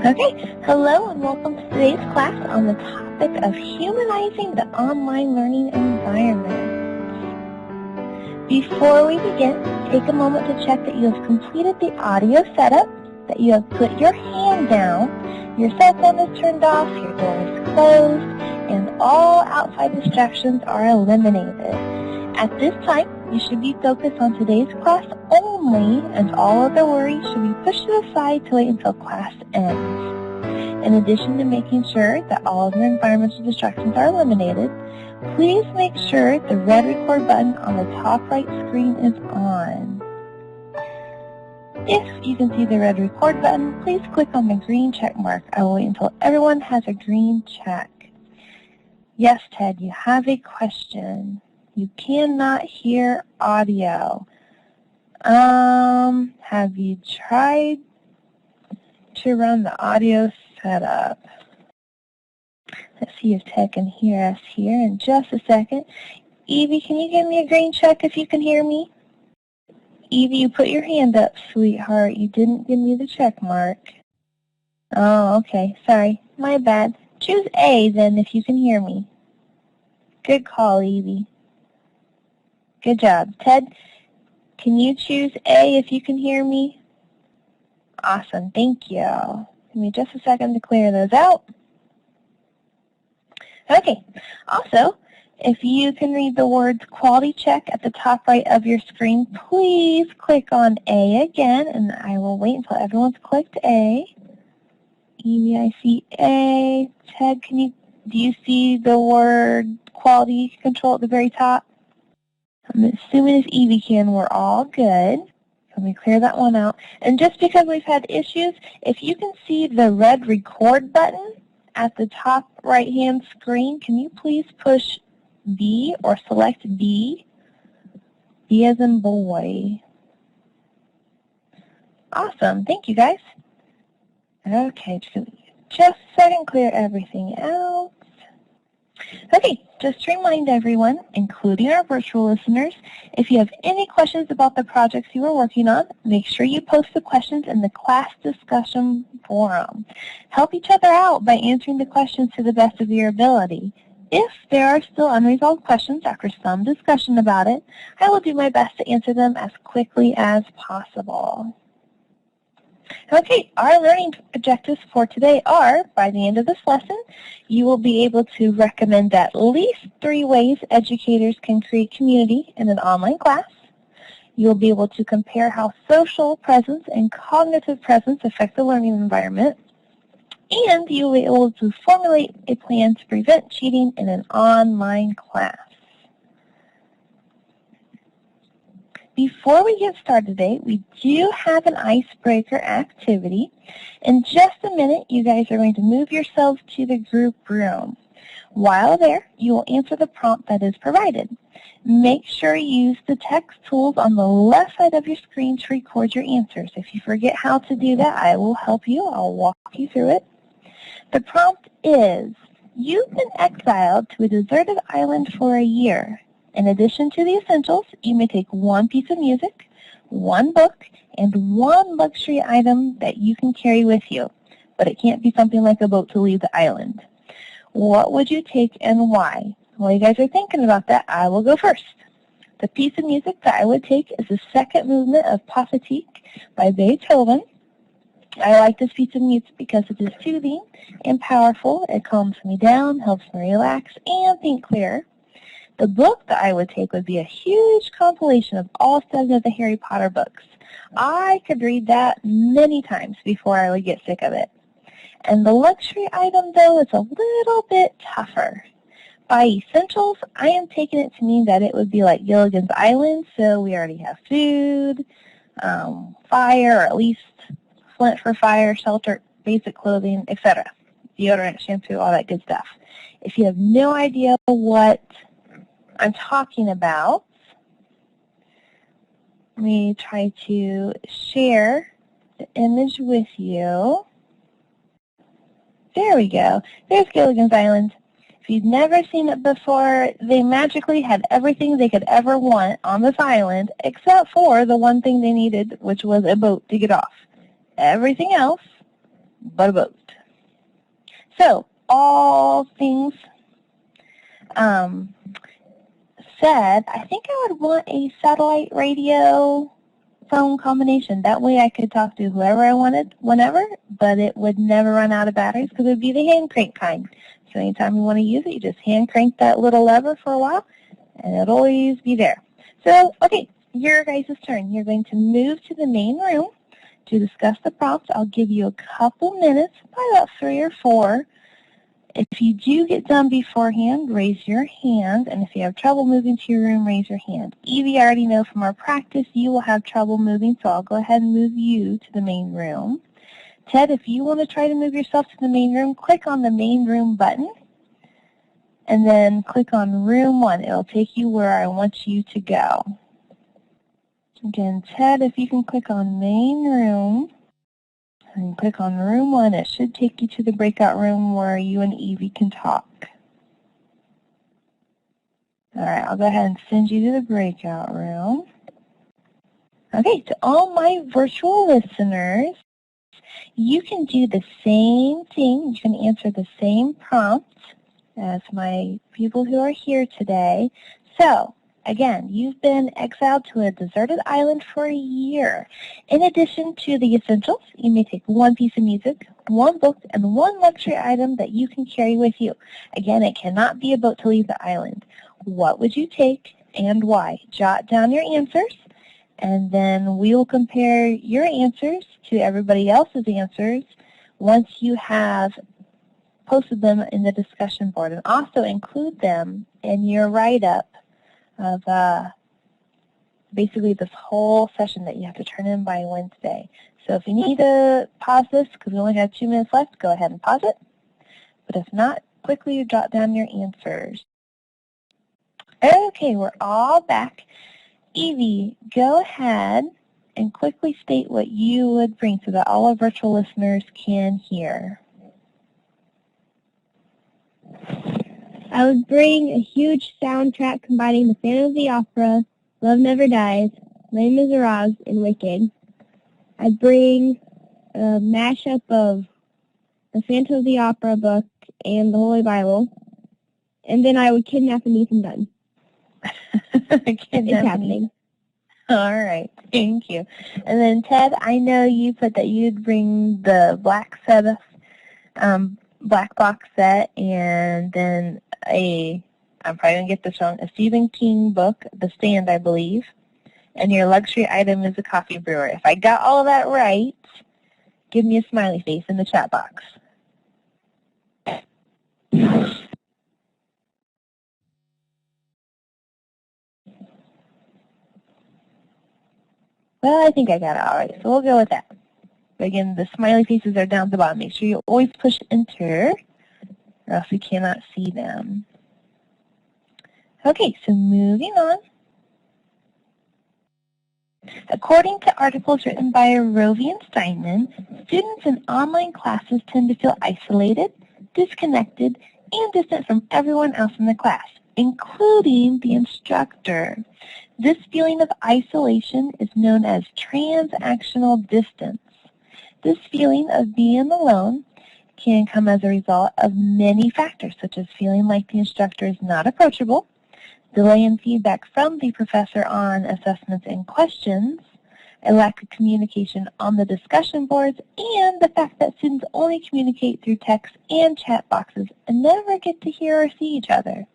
Okay, hello and welcome to today's class on the topic of humanizing the online learning environment. Before we begin, take a moment to check that you have completed the audio setup, that you have put your hand down, your cell phone is turned off, your door is closed, and all outside distractions are eliminated. At this time, you should be focused on today's class only, and all other worries should be pushed to the side to wait until class ends. In addition to making sure that all of your environmental distractions are eliminated, please make sure the red record button on the top right screen is on. If you can see the red record button, please click on the green check mark. I will wait until everyone has a green check. Yes, Ted, you have a question. You cannot hear audio. Have you tried to run the audio setup? Let's see if Ted can hear us here in just a second. Evie, can you give me a green check if you can hear me? Evie, you put your hand up, sweetheart. You didn't give me the check mark. Oh, okay. Sorry. My bad. Choose A then if you can hear me. Good call, Evie. Good job. Ted, can you choose A if you can hear me? Awesome. Thank you. Give me just a second to clear those out. Okay. Also, if you can read the words quality check at the top right of your screen, please click on A again, and I will wait until everyone's clicked A. Evie, I see A. Ted, do you see the word quality control at the very top? I'm assuming if Evie can, we're all good. Let me clear that one out. And just because we've had issues, if you can see the red record button at the top right-hand screen, can you please push B or select B? B as in boy. Awesome. Thank you, guys. Okay, just a second, clear everything out. Okay, just to remind everyone, including our virtual listeners, if you have any questions about the projects you are working on, make sure you post the questions in the class discussion forum. Help each other out by answering the questions to the best of your ability. If there are still unresolved questions after some discussion about it, I will do my best to answer them as quickly as possible. Okay, our learning objectives for today are, by the end of this lesson, you will be able to recommend at least 3 ways educators can create community in an online class. You'll be able to compare how social presence and cognitive presence affect the learning environment. And you'll be able to formulate a plan to prevent cheating in an online class. Before we get started today, we do have an icebreaker activity. In just a minute, you guys are going to move yourselves to the group room. While there, you will answer the prompt that is provided. Make sure you use the text tools on the left side of your screen to record your answers. If you forget how to do that, I will help you. I'll walk you through it. The prompt is, you've been exiled to a deserted island for a year. In addition to the essentials, you may take 1 piece of music, 1 book, and 1 luxury item that you can carry with you. But it can't be something like a boat to leave the island. What would you take and why? While you guys are thinking about that, I will go first. The piece of music that I would take is the second movement of Pathetique by Beethoven. I like this piece of music because it is soothing and powerful. It calms me down, helps me relax, and think clearer. The book that I would take would be a huge compilation of all 7 of the Harry Potter books. I could read that many times before I would get sick of it. And the luxury item, though, is a little bit tougher. By essentials, I am taking it to mean that it would be like Gilligan's Island, so we already have food, fire, or at least flint for fire, shelter, basic clothing, etc. Deodorant, shampoo, all that good stuff. If you have no idea what I'm talking about, let me try to share the image with you. There we go. There's Gilligan's Island. If you've never seen it before, they magically had everything they could ever want on this island except for the one thing they needed, which was a boat to get off. Everything else but a boat. So all things said, I think I would want a satellite radio phone combination. That way I could talk to whoever I wanted, whenever, but it would never run out of batteries because it would be the hand crank kind. So anytime you want to use it, you just hand crank that little lever for a while, and it'll always be there. So, okay, your guys' turn. You're going to move to the main room to discuss the prompts. I'll give you a couple minutes, probably about 3 or 4. If you do get done beforehand, raise your hand, and if you have trouble moving to your room, raise your hand. Evie, I already know from our practice you will have trouble moving, so I'll go ahead and move you to the main room. Ted, if you want to try to move yourself to the main room, click on the main room button, and then click on room 1. It'll take you where I want you to go. Again, Ted, if you can click on main room, and click on room 1, it should take you to the breakout room where you and Evie can talk. All right, I'll go ahead and send you to the breakout room. Okay, to all my virtual listeners, you can do the same thing. You can answer the same prompts as my people who are here today. So, again, you've been exiled to a deserted island for a year. In addition to the essentials, you may take 1 piece of music, 1 book, and 1 luxury item that you can carry with you. Again, it cannot be a boat to leave the island. What would you take and why? Jot down your answers, and then we will compare your answers to everybody else's answers once you have posted them in the discussion board, and also include them in your write-up of basically this whole session that you have to turn in by Wednesday. So if you need to pause this, because we only have 2 minutes left, go ahead and pause it. But if not, quickly jot down your answers. Okay, we're all back. Evie, go ahead and quickly state what you would bring so that all our virtual listeners can hear. I would bring a huge soundtrack combining The Phantom of the Opera, Love Never Dies, Les Miserables, and Wicked. I'd bring a mashup of The Phantom of the Opera book and the Holy Bible. And then I would kidnap Ethan Dunn. It's happening. All right, thank you. And then Ted, I know you put that you'd bring the Black Sabbath Black Box set, and then I'm probably going to get this wrong, a Stephen King book, The Stand, I believe, and your luxury item is a coffee brewer. If I got all of that right, give me a smiley face in the chat box. Well, I think I got it all right, so we'll go with that. But again, the smiley faces are down at the bottom. Make sure you always push enter, or else we cannot see them. Okay, so moving on. According to articles written by Rovey and Steinman, students in online classes tend to feel isolated, disconnected, and distant from everyone else in the class, including the instructor. This feeling of isolation is known as transactional distance. This feeling of being alone can come as a result of many factors, such as feeling like the instructor is not approachable, delay in feedback from the professor on assessments and questions, a lack of communication on the discussion boards, and the fact that students only communicate through text and chat boxes and never get to hear or see each other.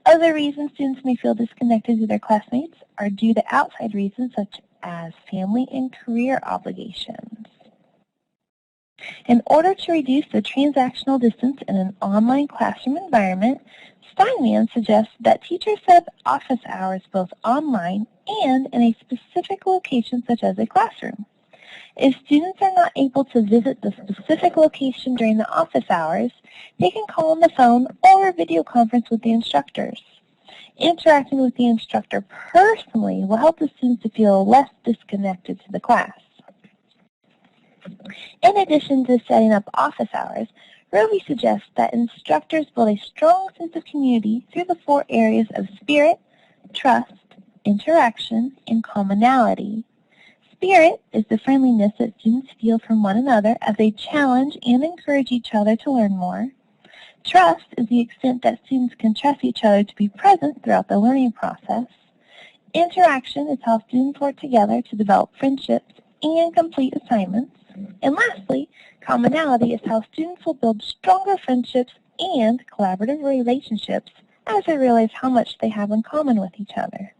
Other reasons students may feel disconnected to their classmates are due to outside reasons such as family and career obligations. In order to reduce the transactional distance in an online classroom environment, Steinman suggests that teachers set up office hours both online and in a specific location such as a classroom. If students are not able to visit the specific location during the office hours, they can call on the phone or video conference with the instructors. Interacting with the instructor personally will help the students to feel less disconnected to the class. In addition to setting up office hours, Rovey suggests that instructors build a strong sense of community through the 4 areas of spirit, trust, interaction, and commonality. Spirit is the friendliness that students feel from one another as they challenge and encourage each other to learn more. Trust is the extent that students can trust each other to be present throughout the learning process. Interaction is how students work together to develop friendships and complete assignments. And lastly, commonality is how students will build stronger friendships and collaborative relationships as they realize how much they have in common with each other.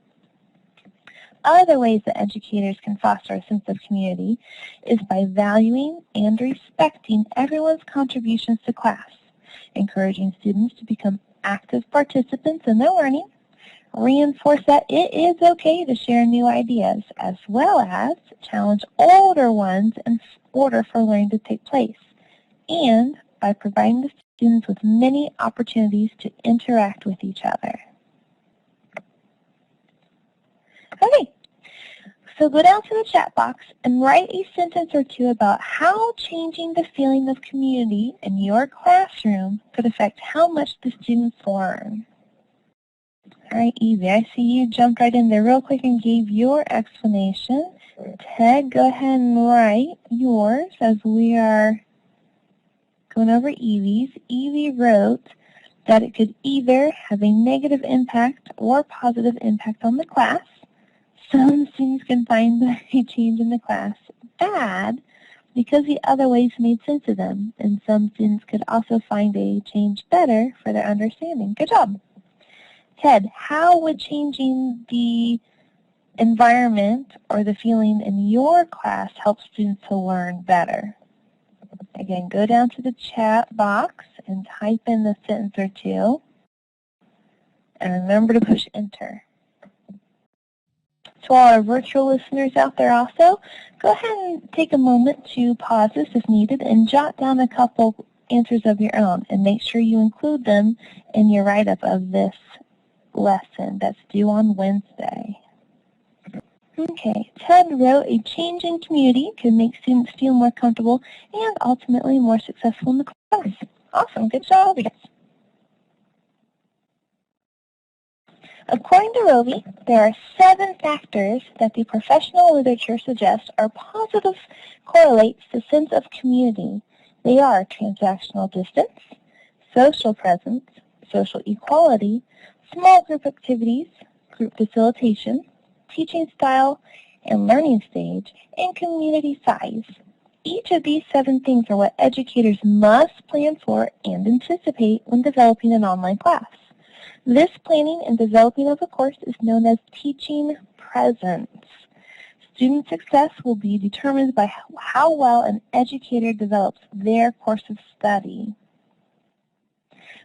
Other ways that educators can foster a sense of community is by valuing and respecting everyone's contributions to class, encouraging students to become active participants in their learning, reinforce that it is okay to share new ideas, as well as challenge older ones in order for learning to take place, and by providing the students with many opportunities to interact with each other. Okay, so go down to the chat box and write a sentence or two about how changing the feeling of community in your classroom could affect how much the students learn. All right, Evie, I see you jumped right in there real quick and gave your explanation. Ted, go ahead and write yours as we are going over Evie's. Evie wrote that it could either have a negative impact or positive impact on the class. Some students can find a change in the class bad because the other ways made sense to them, and some students could also find a change better for their understanding. Good job. Ted, how would changing the environment or the feeling in your class help students to learn better? Again, go down to the chat box and type in the sentence or two. And remember to push enter. To all our virtual listeners out there also, go ahead and take a moment to pause this if needed and jot down a couple answers of your own and make sure you include them in your write-up of this lesson that's due on Wednesday. Okay, Ted wrote, a change in community could make students feel more comfortable and ultimately more successful in the class. Awesome, good job. According to Roby, there are 7 factors that the professional literature suggests are positive correlates to sense of community. They are transactional distance, social presence, social equality, small group activities, group facilitation, teaching style and learning stage, and community size. Each of these 7 things are what educators must plan for and anticipate when developing an online class. This planning and developing of a course is known as teaching presence. Student success will be determined by how well an educator develops their course of study.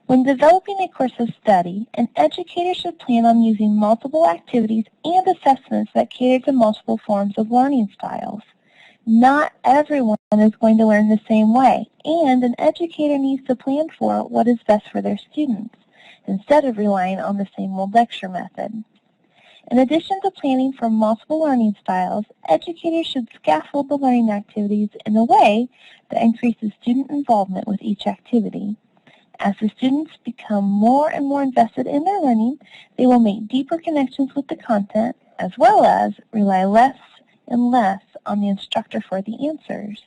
When developing a course of study, an educator should plan on using multiple activities and assessments that cater to multiple forms of learning styles. Not everyone is going to learn the same way, and an educator needs to plan for what is best for their students, instead of relying on the same old lecture method. In addition to planning for multiple learning styles, educators should scaffold the learning activities in a way that increases student involvement with each activity. As the students become more and more invested in their learning, they will make deeper connections with the content, as well as rely less and less on the instructor for the answers.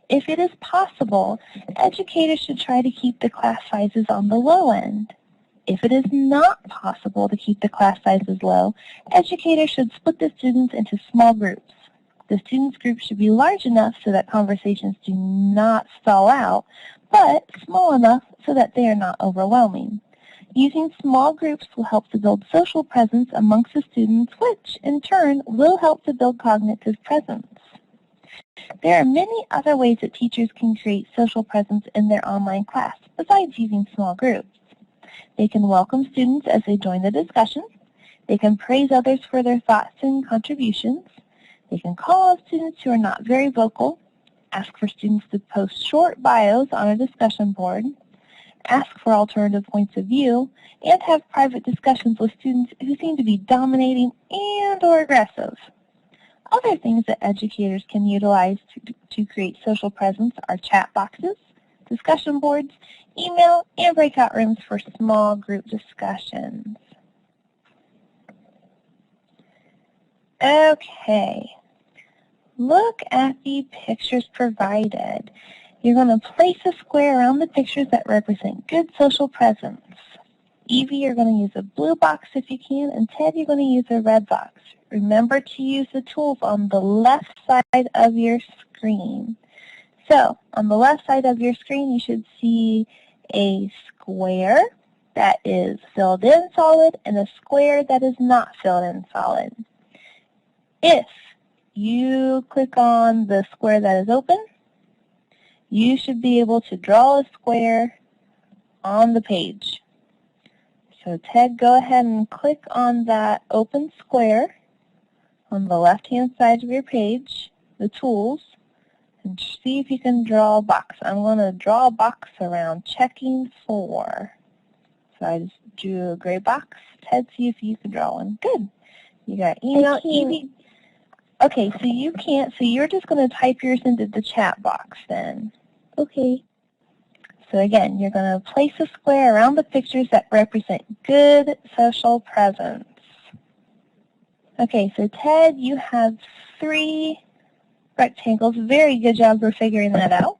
If it is possible, educators should try to keep the class sizes on the low end. If it is not possible to keep the class sizes low, educators should split the students into small groups. The students' groups should be large enough so that conversations do not stall out, but small enough so that they are not overwhelming. Using small groups will help to build social presence amongst the students, which, in turn, will help to build cognitive presence. There are many other ways that teachers can create social presence in their online class, besides using small groups. They can welcome students as they join the discussion. They can praise others for their thoughts and contributions. They can call out students who are not very vocal, ask for students to post short bios on a discussion board, ask for alternative points of view, and have private discussions with students who seem to be dominating and or aggressive. Other things that educators can utilize to create social presence are chat boxes, discussion boards, email, and breakout rooms for small group discussions. Okay. Look at the pictures provided. You're going to place a square around the pictures that represent good social presence. Evie, you're going to use a blue box if you can, and Ted, you're going to use a red box. Remember to use the tools on the left side of your screen. So, on the left side of your screen, you should see a square that is filled in solid and a square that is not filled in solid. If you click on the square that is open, you should be able to draw a square on the page. So Ted, go ahead and click on that open square on the left-hand side of your page, the tools, and see if you can draw a box. I'm going to draw a box around checking for. So I just drew a gray box. Ted, see if you can draw one. Good. You got email, Evie. Okay, so you can't, so you're just going to type yours into the chat box then. Okay. So again, you're going to place a square around the pictures that represent good social presence. Okay, so Ted, you have 3 rectangles. Very good job for figuring that out.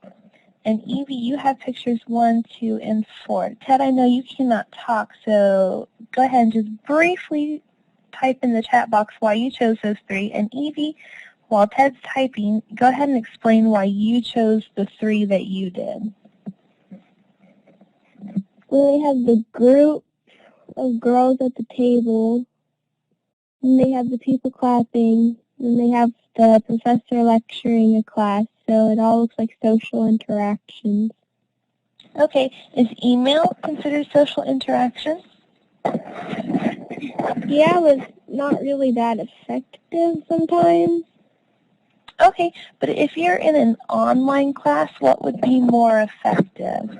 And Evie, you have pictures 1, 2, and 4. Ted, I know you cannot talk, so go ahead and just briefly type in the chat box why you chose those 3. And Evie, while Ted's typing, go ahead and explain why you chose the 3 that you did. Well, they have the group of girls at the table, and they have the people clapping, and they have the professor lecturing a class, so it all looks like social interactions. Okay, is email considered social interaction? Yeah, but it's not really that effective sometimes. Okay, but if you're in an online class, what would be more effective?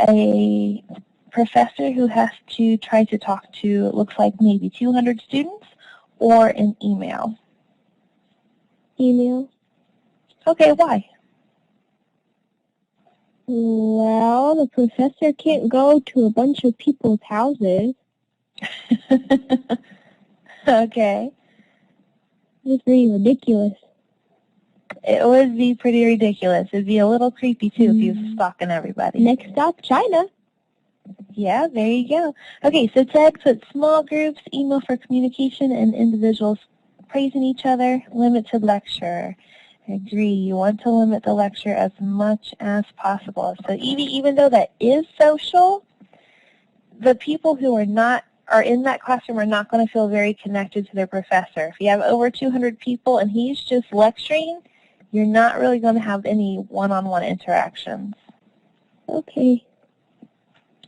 A professor who has to try to talk to, it looks like maybe 200 students, or an email? Email. Okay, why? Well, the professor can't go to a bunch of people's houses. Okay. It's really ridiculous. It would be pretty ridiculous. It would be a little creepy, too, if he was stalking everybody. Next stop, China. Yeah, there you go. Okay, so Ted put small groups, email for communication, and individuals praising each other, limited lecture. I agree. You want to limit the lecture as much as possible. So even though that is social, the people who are in that classroom are not going to feel very connected to their professor. If you have over 200 people and he's just lecturing, you're not really going to have any one-on-one interactions. Okay.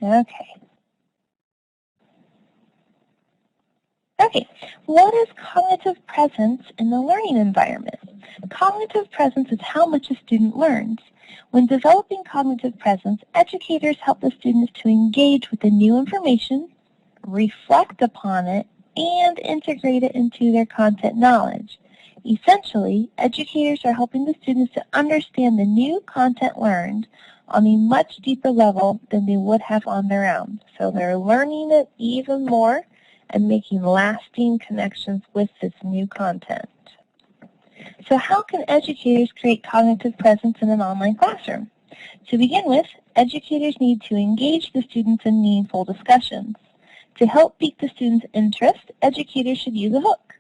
Okay. Okay, what is cognitive presence in the learning environment? Cognitive presence is how much a student learns. When developing cognitive presence, educators help the students to engage with the new information, reflect upon it, and integrate it into their content knowledge. Essentially, educators are helping the students to understand the new content learned on a much deeper level than they would have on their own. So they're learning it even more and making lasting connections with this new content. So how can educators create cognitive presence in an online classroom? To begin with, educators need to engage the students in meaningful discussions. To help pique the students' interest, educators should use a hook.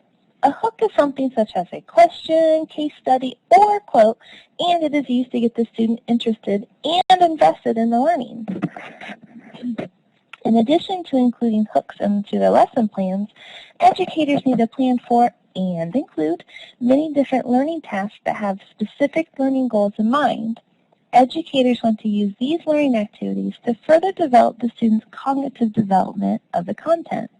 A hook is something such as a question, case study, or quote, and it is used to get the student interested and invested in the learning. In addition to including hooks into their lesson plans, educators need to plan for and include many different learning tasks that have specific learning goals in mind. Educators want to use these learning activities to further develop the students' cognitive development of the content.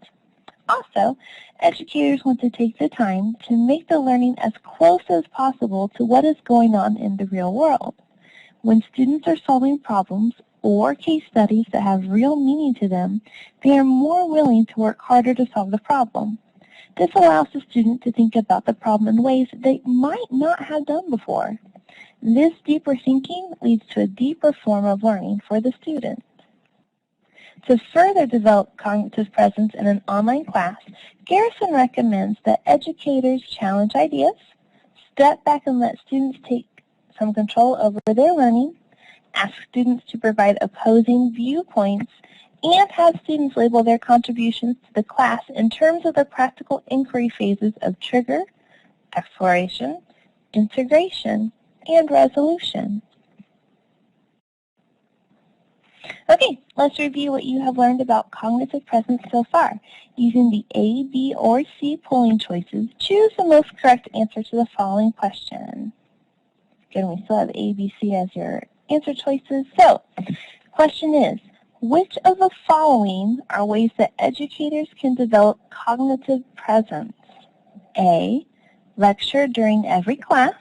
Also, educators want to take the time to make the learning as close as possible to what is going on in the real world. When students are solving problems or case studies that have real meaning to them, they are more willing to work harder to solve the problem. This allows the student to think about the problem in ways that they might not have done before. This deeper thinking leads to a deeper form of learning for the student. To further develop cognitive presence in an online class, Garrison recommends that educators challenge ideas, step back and let students take some control over their learning, ask students to provide opposing viewpoints, and have students label their contributions to the class in terms of the practical inquiry phases of trigger, exploration, integration, and resolution. Okay, let's review what you have learned about cognitive presence so far. Using the A, B, or C polling choices, choose the most correct answer to the following question. Again, we still have A, B, C as your answer choices. So, the question is, which of the following are ways that educators can develop cognitive presence? A, lecture during every class.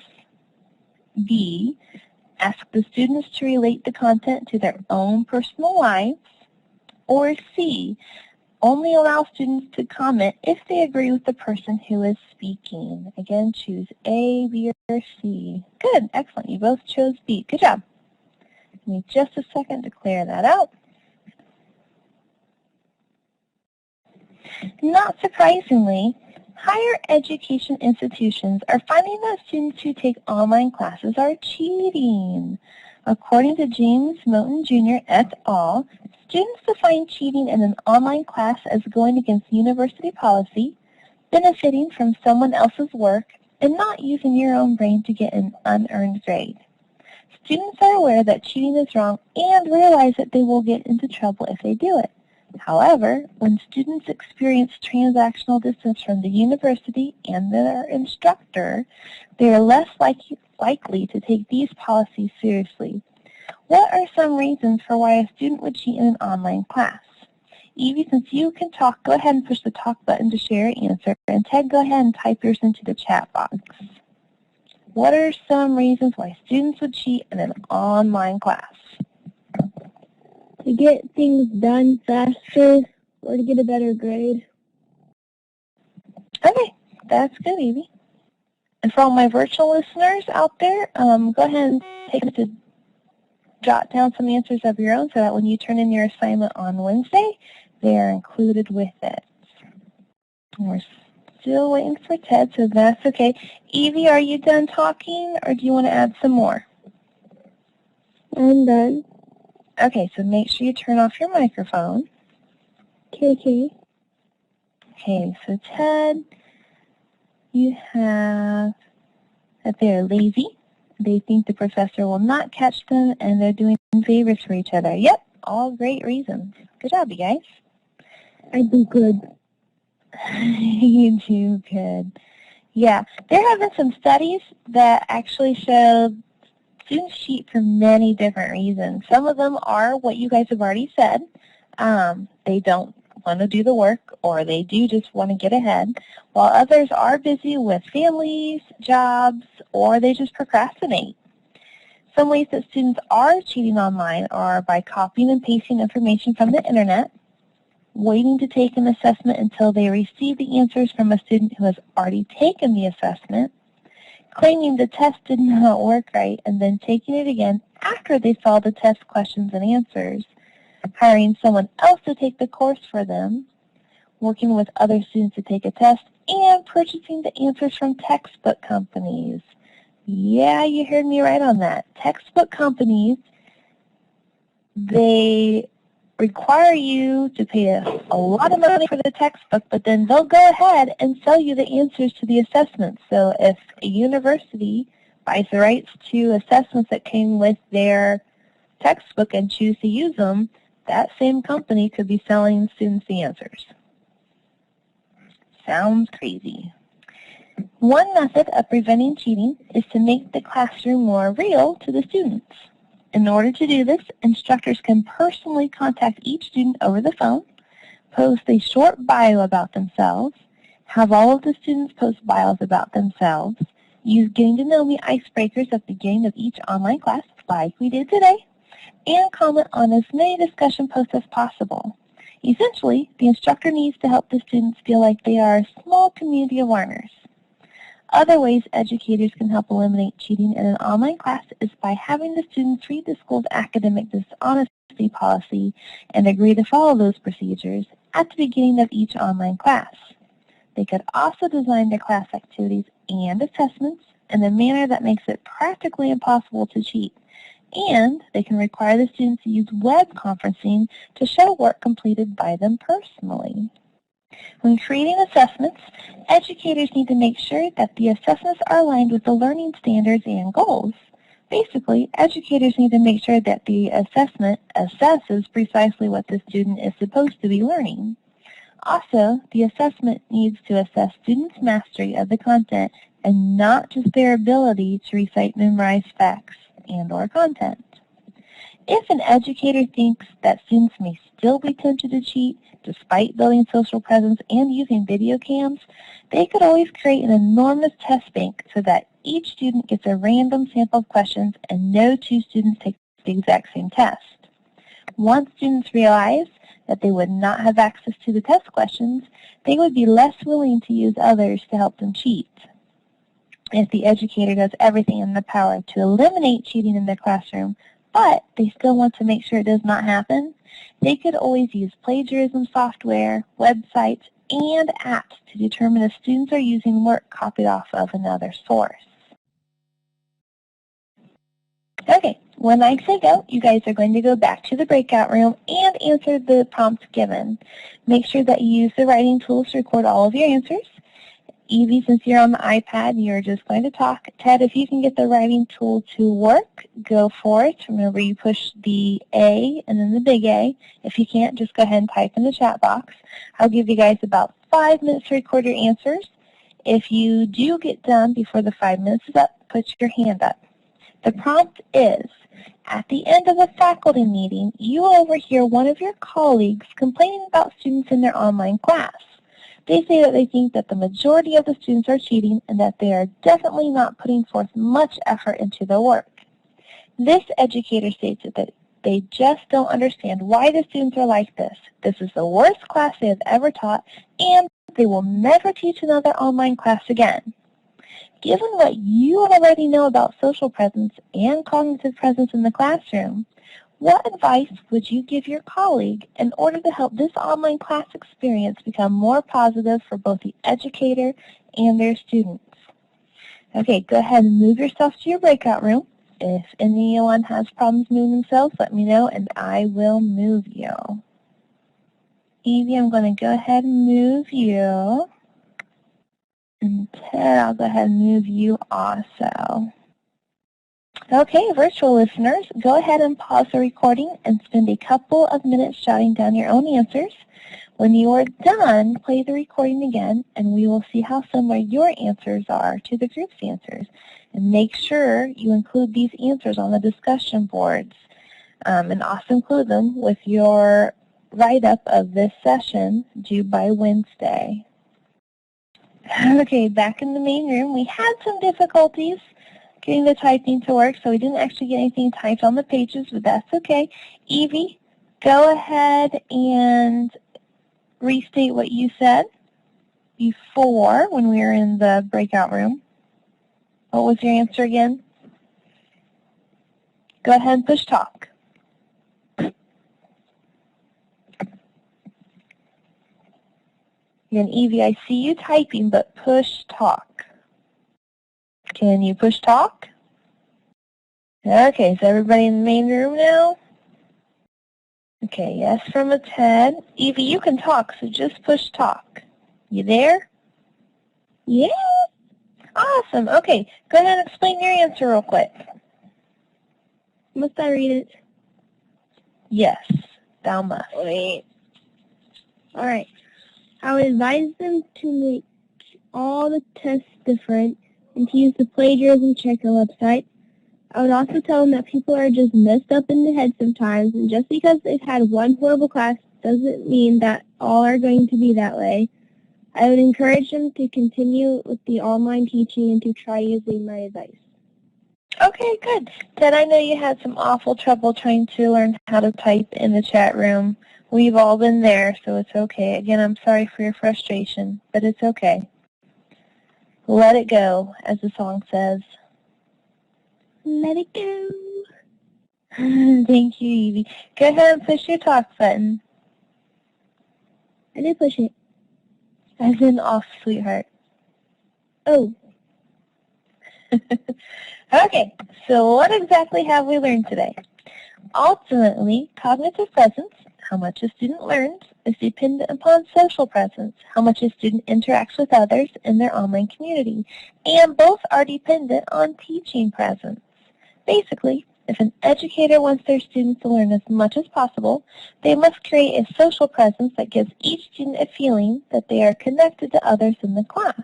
B, ask the students to relate the content to their own personal lives. Or C, only allow students to comment if they agree with the person who is speaking. Again, choose A, B, or C. Good, excellent. You both chose B. Good job. Give me just a second to clear that out. Not surprisingly, higher education institutions are finding that students who take online classes are cheating. According to James Moten Jr. et al., students define cheating in an online class as going against university policy, benefiting from someone else's work, and not using your own brain to get an unearned grade. Students are aware that cheating is wrong and realize that they will get into trouble if they do it. However, when students experience transactional distance from the university and their instructor, they are less likely to take these policies seriously. What are some reasons for why a student would cheat in an online class? Evie, since you can talk, go ahead and push the talk button to share your answer. And Ted, go ahead and type yours into the chat box. What are some reasons why students would cheat in an online class? To get things done faster or to get a better grade. Okay, that's good, Evie. And for all my virtual listeners out there, go ahead and take it to jot down some answers of your own so that when you turn in your assignment on Wednesday, they are included with it. And we're still waiting for Ted, so that's okay. Evie, are you done talking, or do you want to add some more? I'm done. Okay, so make sure you turn off your microphone. Okay. Okay, so Ted, you have that they're lazy. They think the professor will not catch them, and they're doing favors for each other. Yep, all great reasons. Good job, you guys. I do good. You do good. Yeah, there have been some studies that actually show students cheat for many different reasons. Some of them are what you guys have already said. They don't want to do the work, or they do just want to get ahead, while others are busy with families, jobs, or they just procrastinate. Some ways that students are cheating online are by copying and pasting information from the internet, waiting to take an assessment until they receive the answers from a student who has already taken the assessment, claiming the test did not work right, and then taking it again after they saw the test questions and answers, hiring someone else to take the course for them, working with other students to take a test, and purchasing the answers from textbook companies. Yeah, you heard me right on that. Textbook companies, they require you to pay a lot of money for the textbook, but then they'll go ahead and sell you the answers to the assessments. So if a university buys the rights to assessments that came with their textbook and choose to use them, that same company could be selling students the answers. Sounds crazy. One method of preventing cheating is to make the classroom more real to the students. In order to do this, instructors can personally contact each student over the phone, post a short bio about themselves, have all of the students post bios about themselves, use getting to know me icebreakers at the beginning of each online class, like we did today, and comment on as many discussion posts as possible. Essentially, the instructor needs to help the students feel like they are a small community of learners. Other ways educators can help eliminate cheating in an online class is by having the students read the school's academic dishonesty privacy policy and agree to follow those procedures at the beginning of each online class. They could also design their class activities and assessments in a manner that makes it practically impossible to cheat. And they can require the students to use web conferencing to show work completed by them personally. When creating assessments, educators need to make sure that the assessments are aligned with the learning standards and goals. Basically, educators need to make sure that the assessment assesses precisely what the student is supposed to be learning. Also, the assessment needs to assess students' mastery of the content and not just their ability to recite memorized facts and/or content. If an educator thinks that students may still be tempted to cheat despite building social presence and using video cams, they could always create an enormous test bank so that each student gets a random sample of questions and no two students take the exact same test. Once students realize that they would not have access to the test questions, they would be less willing to use others to help them cheat. If the educator does everything in their power to eliminate cheating in their classroom, but they still want to make sure it does not happen, they could always use plagiarism software, websites, and apps to determine if students are using work copied off of another source. Okay, when I say go, you guys are going to go back to the breakout room and answer the prompts given. Make sure that you use the writing tools to record all of your answers. Evie, since you're on the iPad, you're just going to talk. Ted, if you can get the writing tool to work, go for it. Remember, you push the A and then the big A. If you can't, just go ahead and type in the chat box. I'll give you guys about 5 minutes to record your answers. If you do get done before the 5 minutes is up, put your hand up. The prompt is, at the end of a faculty meeting, you will overhear one of your colleagues complaining about students in their online class. They say that they think that the majority of the students are cheating and that they are definitely not putting forth much effort into their work. This educator states that they just don't understand why the students are like this. This is the worst class they have ever taught, and they will never teach another online class again. Given what you already know about social presence and cognitive presence in the classroom, what advice would you give your colleague in order to help this online class experience become more positive for both the educator and their students? Okay, go ahead and move yourself to your breakout room. If anyone has problems moving themselves, let me know and I will move you. Evie, I'm going to go ahead and move you. And Ted, I'll go ahead and move you also. Okay, virtual listeners, go ahead and pause the recording and spend a couple of minutes jotting down your own answers. When you are done, play the recording again, and we will see how similar your answers are to the group's answers. And make sure you include these answers on the discussion boards, and also include them with your write-up of this session due by Wednesday. Okay, back in the main room, we had some difficulties getting the typing to work, so we didn't actually get anything typed on the pages, but that's okay. Evie, go ahead and restate what you said before when we were in the breakout room. What was your answer again? Go ahead and push talk. And Evie, I see you typing, but push talk. Can you push talk? Okay, is everybody in the main room now? Okay, yes from a Ted. Evie, you can talk, so just push talk. You there? Yeah. Awesome. Okay, go ahead and explain your answer real quick. Must I read it? Yes, thou must. Wait. All right. I would advise them to make all the tests different and to use the plagiarism checker website. I would also tell them that people are just messed up in the head sometimes, and just because they've had one horrible class doesn't mean that all are going to be that way. I would encourage them to continue with the online teaching and to try using my advice. Okay, good. Ted, I know you had some awful trouble trying to learn how to type in the chat room. We've all been there, so it's okay. Again, I'm sorry for your frustration, but it's okay. Let it go, as the song says. Let it go. Thank you, Evie. Go ahead and push your talk button. I did push it. As in off, sweetheart. Oh. Okay, so what exactly have we learned today? Ultimately, cognitive presence, how much a student learns, is dependent upon social presence, how much a student interacts with others in their online community, and both are dependent on teaching presence. Basically, if an educator wants their students to learn as much as possible, they must create a social presence that gives each student a feeling that they are connected to others in the class.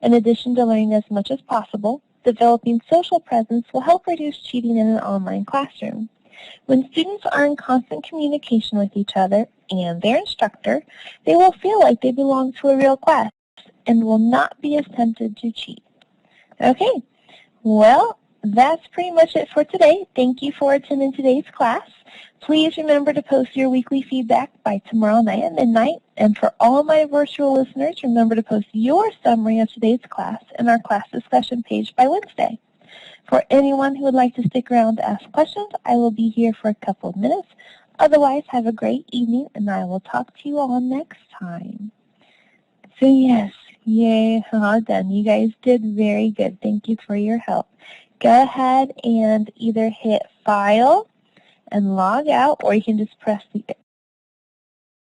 In addition to learning as much as possible, developing social presence will help reduce cheating in an online classroom. When students are in constant communication with each other and their instructor, they will feel like they belong to a real class and will not be as tempted to cheat. Okay, well, that's pretty much it for today. Thank you for attending today's class. Please remember to post your weekly feedback by tomorrow night at midnight. And for all my virtual listeners, remember to post your summary of today's class in our class discussion page by Wednesday. For anyone who would like to stick around to ask questions, I will be here for a couple of minutes. Otherwise, have a great evening, and I will talk to you all next time. So yes, yay, all done. You guys did very good. Thank you for your help. Go ahead and either hit File and log out, or you can just press the